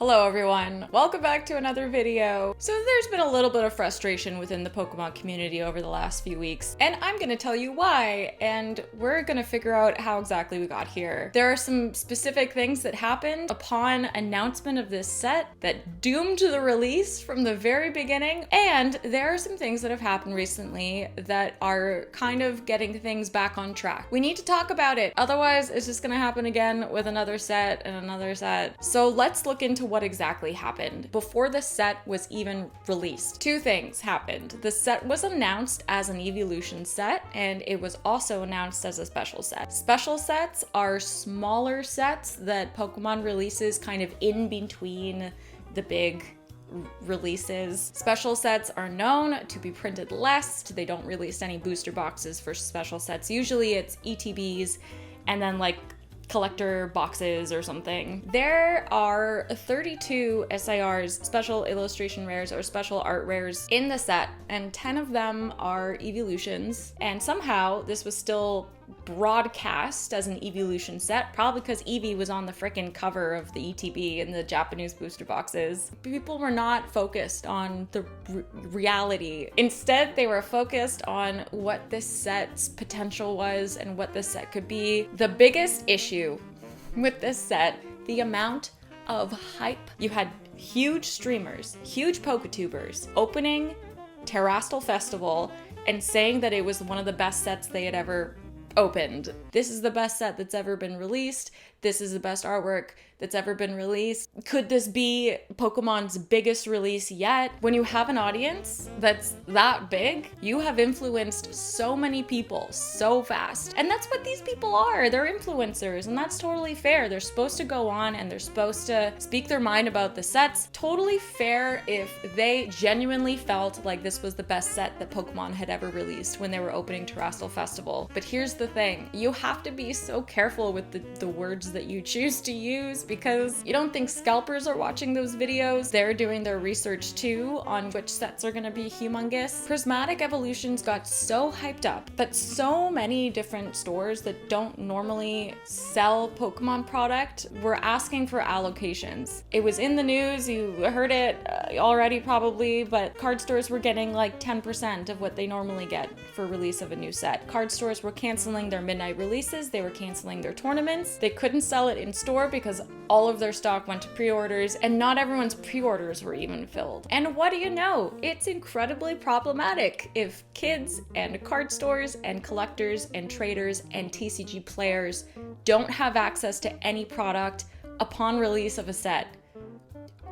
Hello everyone, welcome back to another video. So there's been a little bit of frustration within the Pokemon community over the last few weeks, and I'm gonna tell you why, and we're gonna figure out how exactly we got here. There are some specific things that happened upon announcement of this set that doomed the release from the very beginning, and there are some things that have happened recently that are kind of getting things back on track. We need to talk about it, otherwise it's just gonna happen again with another set and another set. So let's look into what exactly happened before the set was even released. Two things happened. The set was announced as an evolution set, and it was also announced as a special set. Special sets are smaller sets that Pokemon releases kind of in between the big releases. Special sets are known to be printed less. They don't release any booster boxes for special sets. Usually it's ETBs and then like collector boxes or something. There are 32 SIRs, special illustration rares or special art rares in the set, and 10 of them are evolutions. And somehow this was still broadcast as an evolution set, probably because Eevee was on the frickin' cover of the ETB and the Japanese booster boxes. People were not focused on the reality. Instead, they were focused on what this set's potential was and what this set could be. The biggest issue with this set, the amount of hype. You had huge streamers, huge Poketubers opening Terrastal Festival and saying that it was one of the best sets they had ever opened. This is the best set that's ever been released. This is the best artwork that's ever been released. Could this be Pokemon's biggest release yet? When you have an audience that's that big, you have influenced so many people so fast. And that's what these people are. They're influencers, and that's totally fair. They're supposed to go on and they're supposed to speak their mind about the sets. Totally fair if they genuinely felt like this was the best set that Pokemon had ever released when they were opening Terrastal Festival. But here's the thing. You have to be so careful with the words that you choose to use, because you don't think scalpers are watching those videos. They're doing their research too on which sets are gonna be humongous. Prismatic Evolutions got so hyped up that so many different stores that don't normally sell Pokemon product were asking for allocations. It was in the news, you heard it already probably, but card stores were getting like 10% of what they normally get for release of a new set. Card stores were canceling their midnight releases, they were canceling their tournaments, they couldn't sell it in store because all of their stock went to pre-orders, and not everyone's pre-orders were even filled. And what do you know? It's incredibly problematic if kids and card stores and collectors and traders and TCG players don't have access to any product upon release of a set.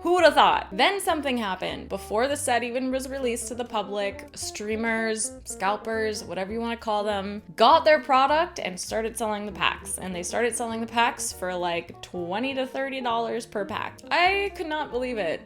Who would have thought? Then something happened. Before the set even was released to the public, streamers, scalpers, whatever you want to call them, got their product and started selling the packs. And they started selling the packs for like $20 to $30 per pack. I could not believe it.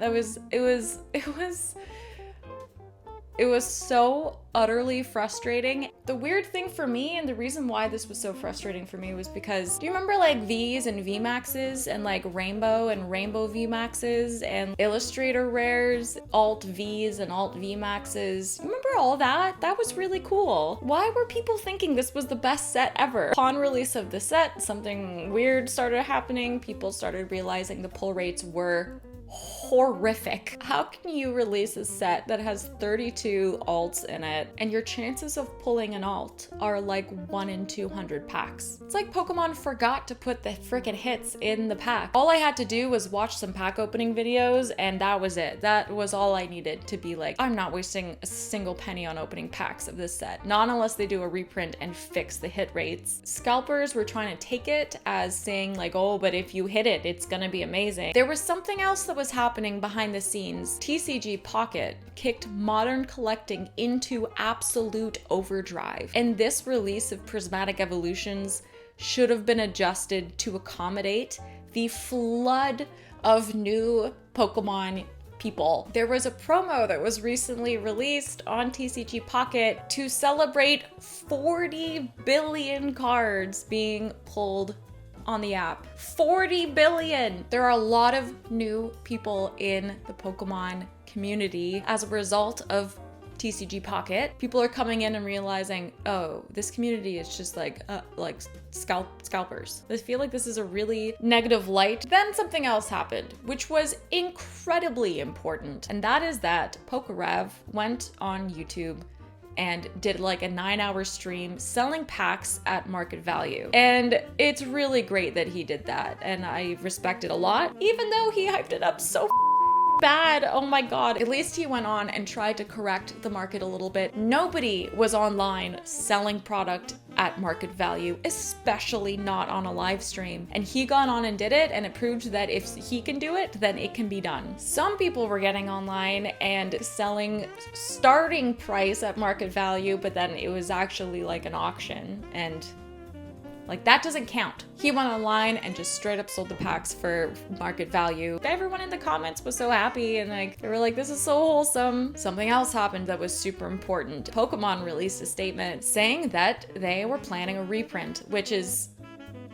It was so utterly frustrating. The weird thing for me, and the reason why this was so frustrating for me, was because, do you remember like Vs and VMAXs and like Rainbow and Rainbow VMAXs and Illustrator Rares, Alt Vs and Alt VMAXs? Remember all that? That was really cool. Why were people thinking this was the best set ever? Upon release of the set, something weird started happening. People started realizing the pull rates were horrific. How can you release a set that has 32 alts in it and your chances of pulling an alt are like 1 in 200 packs? It's like Pokemon forgot to put the freaking hits in the pack. All I had to do was watch some pack opening videos, and that was it. That was all I needed to be like, I'm not wasting a single penny on opening packs of this set. Not unless they do a reprint and fix the hit rates. Scalpers were trying to take it as saying like, oh, but if you hit it, it's gonna be amazing. There was something else that was happening behind the scenes. TCG Pocket kicked modern collecting into absolute overdrive, and this release of Prismatic Evolutions should have been adjusted to accommodate the flood of new Pokemon people. There was a promo that was recently released on TCG Pocket to celebrate 40 billion cards being pulled on the app. 40 billion! There are a lot of new people in the Pokemon community as a result of TCG Pocket, people are coming in and realizing, oh, this community is just like scalpers. I feel like this is a really negative light. Then something else happened, which was incredibly important. And that is that PokeRev went on YouTube and did like a 9-hour stream selling packs at market value. And it's really great that he did that. And I respect it a lot, even though he hyped it up so bad. Oh my god. At least he went on and tried to correct the market a little bit. Nobody was online selling product at market value, especially not on a live stream. And he got on and did it, and it proved that if he can do it, then it can be done. Some people were getting online and selling starting price at market value, but then it was actually like an auction, and like that doesn't count. He went online and just straight up sold the packs for market value. Everyone in the comments was so happy, and like they were like, this is so wholesome. Something else happened that was super important. Pokemon released a statement saying that they were planning a reprint, which is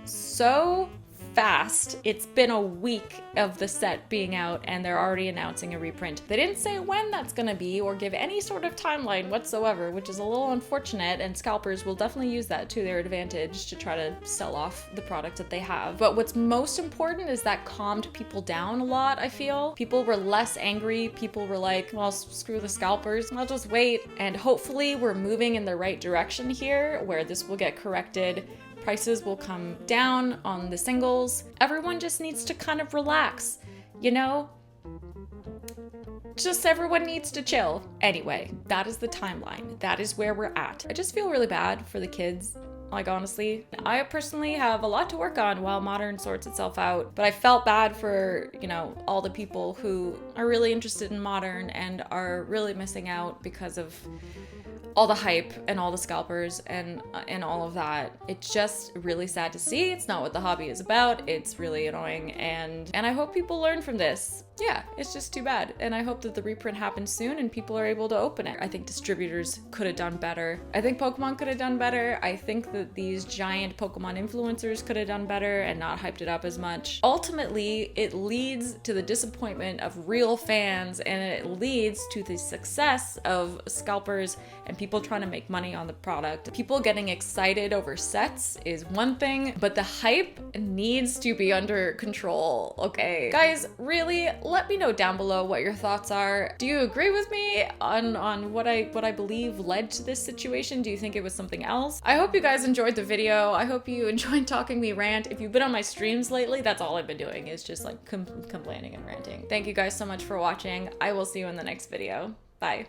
so fast. It's been a week of the set being out and they're already announcing a reprint. They didn't say when that's gonna be or give any sort of timeline whatsoever, which is a little unfortunate, and scalpers will definitely use that to their advantage to try to sell off the product that they have. But what's most important is that calmed people down a lot, I feel. People were less angry. People were like, well, screw the scalpers, I'll just wait. And hopefully we're moving in the right direction here where this will get corrected. Prices will come down on the singles. Everyone just needs to kind of relax, you know? Just everyone needs to chill. Anyway, that is the timeline. That is where we're at. I just feel really bad for the kids. Like, honestly, I personally have a lot to work on while Modern sorts itself out, but I felt bad for, you know, all the people who are really interested in Modern and are really missing out because of all the hype and all the scalpers and all of that. It's just really sad to see. It's not what the hobby is about. It's really annoying, and I hope people learn from this. Yeah, it's just too bad. And I hope that the reprint happens soon and people are able to open it. I think distributors could have done better. I think Pokemon could have done better. I think that these giant Pokemon influencers could have done better and not hyped it up as much. Ultimately, it leads to the disappointment of real fans, and it leads to the success of scalpers and people trying to make money on the product. People getting excited over sets is one thing, but the hype needs to be under control, okay? Guys, really, let me know down below what your thoughts are. Do you agree with me on what I believe led to this situation? Do you think it was something else? I hope you guys enjoyed the video. I hope you enjoyed talking me rant. If you've been on my streams lately, that's all I've been doing is just like complaining and ranting. Thank you guys so much for watching. I will see you in the next video. Bye.